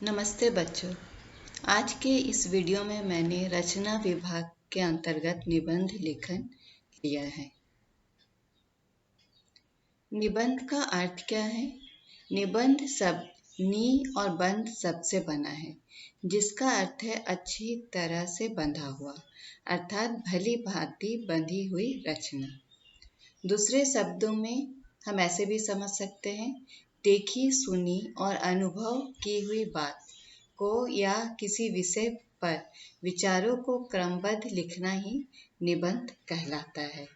नमस्ते बच्चों। आज के इस वीडियो में मैंने रचना विभाग के अंतर्गत निबंध लेखन लिया है। निबंध का अर्थ क्या है? निबंध शब्द नी और बंध शब्द से बना है, जिसका अर्थ है अच्छी तरह से बंधा हुआ, अर्थात भली भांति बंधी हुई रचना। दूसरे शब्दों में हम ऐसे भी समझ सकते हैं, देखी सुनी और अनुभव की हुई बात को या किसी विषय पर विचारों को क्रमबद्ध लिखना ही निबंध कहलाता है।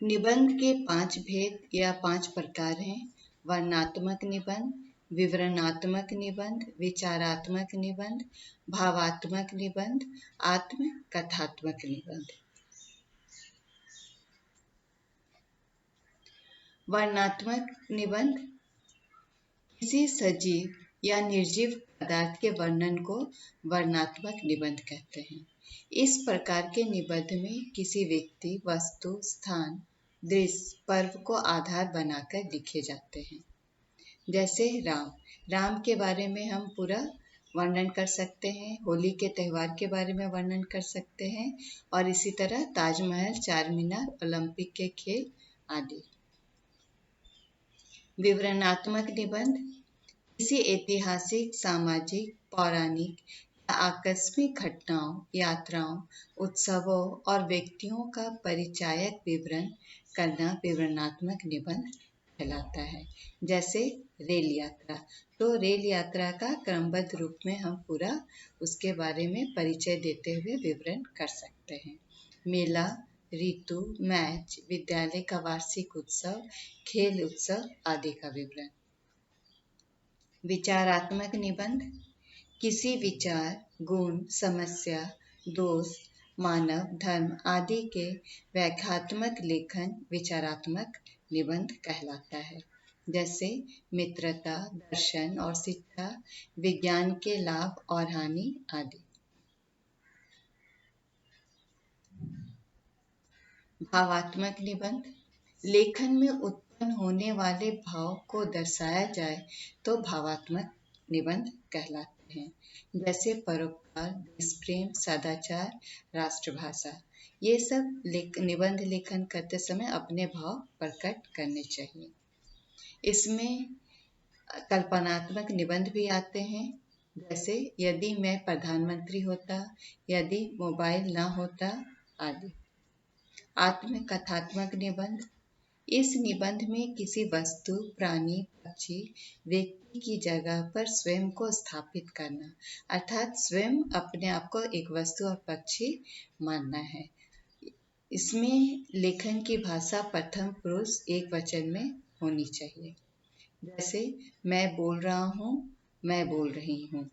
निबंध के 5 भेद या 5 प्रकार हैं। वर्णनात्मक निबंध, विवरणात्मक निबंध, विचारात्मक निबंध, भावात्मक निबंध, आत्मकथात्मक निबंध। वर्णनात्मक निबंध किसी सजीव या निर्जीव पदार्थ के वर्णन को वर्णनात्मक निबंध कहते हैं। इस प्रकार के निबंध में किसी व्यक्ति, वस्तु, स्थान, दृश्य, पर्व को आधार बनाकर लिखे जाते हैं। जैसे राम के बारे में हम पूरा वर्णन कर सकते हैं, होली के त्यौहार के बारे में वर्णन कर सकते हैं और इसी तरह ताजमहल, चार मीनार, ओलंपिक के खेल आदि। विवरणात्मक निबंध किसी ऐतिहासिक, सामाजिक, पौराणिक या आकस्मिक घटनाओं, यात्राओं, उत्सवों और व्यक्तियों का परिचायक विवरण करना विवरणात्मक निबंध कहलाता है। जैसे रेल यात्रा, तो रेल यात्रा का क्रमबद्ध रूप में हम पूरा उसके बारे में परिचय देते हुए विवरण कर सकते हैं। मेला, ऋतु, मैच, विद्यालय का वार्षिक उत्सव, खेल उत्सव आदि का विवरण। विचारात्मक निबंध किसी विचार, गुण, समस्या, दोष, मानव, धर्म आदि के व्याख्यात्मक लेखन विचारात्मक निबंध कहलाता है। जैसे मित्रता, दर्शन और शिक्षा, विज्ञान के लाभ और हानि आदि। भावात्मक निबंध लेखन में उत्पन्न होने वाले भाव को दर्शाया जाए तो भावात्मक निबंध कहलाते हैं। जैसे परोपकार, देश प्रेम, सदाचार, राष्ट्रभाषा। ये सब निबंध लेखन करते समय अपने भाव प्रकट करने चाहिए। इसमें कल्पनात्मक निबंध भी आते हैं। जैसे यदि मैं प्रधानमंत्री होता, यदि मोबाइल ना होता आदि। आत्मकथात्मक निबंध इस निबंध में किसी वस्तु, प्राणी, पक्षी, व्यक्ति की जगह पर स्वयं को स्थापित करना, अर्थात स्वयं अपने आप को एक वस्तु और पक्षी मानना है। इसमें लेखन की भाषा प्रथम पुरुष एक वचन में होनी चाहिए। जैसे मैं बोल रहा हूँ, मैं बोल रही हूँ।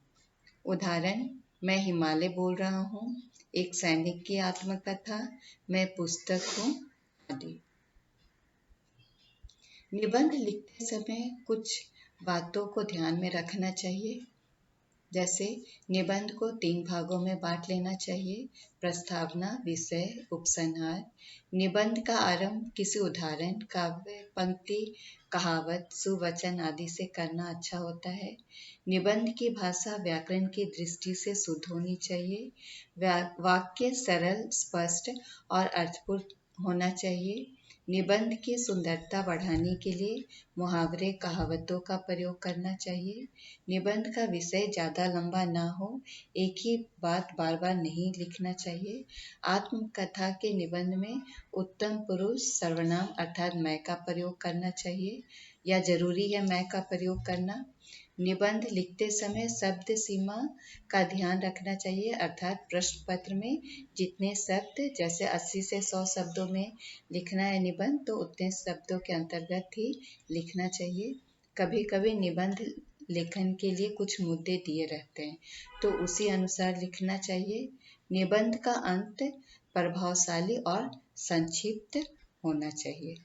उदाहरण, मैं हिमालय बोल रहा हूँ, एक सैनिक की आत्मकथा, मैं पुस्तक हूँ आदि। निबंध लिखते समय कुछ बातों को ध्यान में रखना चाहिए। जैसे निबंध को 3 भागों में बांट लेना चाहिए। प्रस्तावना, विषय, उपसंहार। निबंध का आरंभ किसी उदाहरण, काव्य, पंक्ति, कहावत, सुवचन आदि से करना अच्छा होता है। निबंध की भाषा व्याकरण की दृष्टि से शुद्ध होनी चाहिए। वाक्य सरल, स्पष्ट और अर्थपूर्ण होना चाहिए। निबंध की सुंदरता बढ़ाने के लिए मुहावरे, कहावतों का प्रयोग करना चाहिए। निबंध का विषय ज़्यादा लंबा ना हो, एक ही बात बार बार नहीं लिखना चाहिए। आत्मकथा के निबंध में उत्तम पुरुष सर्वनाम अर्थात मैं का प्रयोग करना चाहिए या जरूरी है मैं का प्रयोग करना। निबंध लिखते समय शब्द सीमा का ध्यान रखना चाहिए, अर्थात प्रश्न पत्र में जितने शब्द, जैसे 80 से 100 शब्दों में लिखना है निबंध, तो उतने शब्दों के अंतर्गत ही लिखना चाहिए। कभी कभी निबंध लेखन के लिए कुछ मुद्दे दिए रहते हैं, तो उसी अनुसार लिखना चाहिए। निबंध का अंत प्रभावशाली और संक्षिप्त होना चाहिए।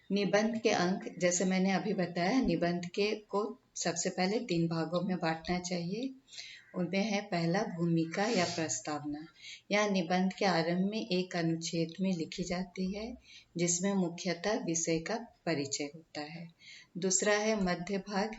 निबंध के अंक, जैसे मैंने अभी बताया, निबंध के को सबसे पहले 3 भागों में बांटना चाहिए। उनमें है पहला भूमिका या प्रस्तावना। यह निबंध के आरंभ में एक अनुच्छेद में लिखी जाती है जिसमें मुख्यतः विषय का परिचय होता है। दूसरा है मध्य भाग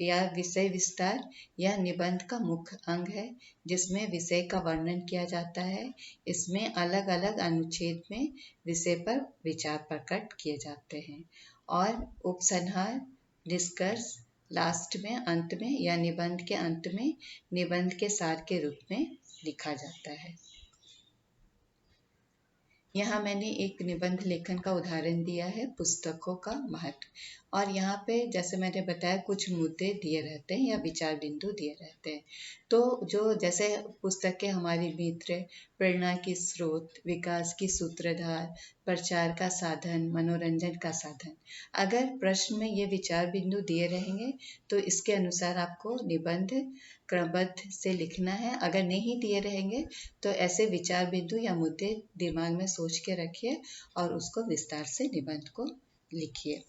या विषय विस्तार। यह निबंध का मुख्य अंग है जिसमें विषय का वर्णन किया जाता है। इसमें अलग अलग अनुच्छेद में विषय पर विचार प्रकट किए जाते हैं। और उपसंहार, निष्कर्ष लास्ट में, अंत में या निबंध के अंत में निबंध के सार के रूप में लिखा जाता है। यहाँ मैंने एक निबंध लेखन का उदाहरण दिया है, पुस्तकों का महत्व। और यहाँ पे जैसे मैंने बताया कुछ मुद्दे दिए रहते हैं या विचार बिंदु दिए रहते हैं। तो जो जैसे पुस्तकें हमारी मित्र, प्रेरणा की स्रोत, विकास की सूत्रधार, प्रचार का साधन, मनोरंजन का साधन। अगर प्रश्न में ये विचार बिंदु दिए रहेंगे तो इसके अनुसार आपको निबंध क्रमबद्ध से लिखना है। अगर नहीं दिए रहेंगे तो ऐसे विचार बिंदु या मुद्दे दिमाग में सोच के रखिए और उसको विस्तार से निबंध को लिखिए।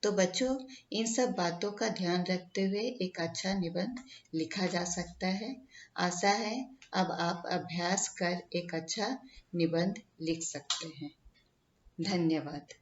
तो बच्चों, इन सब बातों का ध्यान रखते हुए एक अच्छा निबंध लिखा जा सकता है। आशा है अब आप अभ्यास कर एक अच्छा निबंध लिख सकते हैं। धन्यवाद।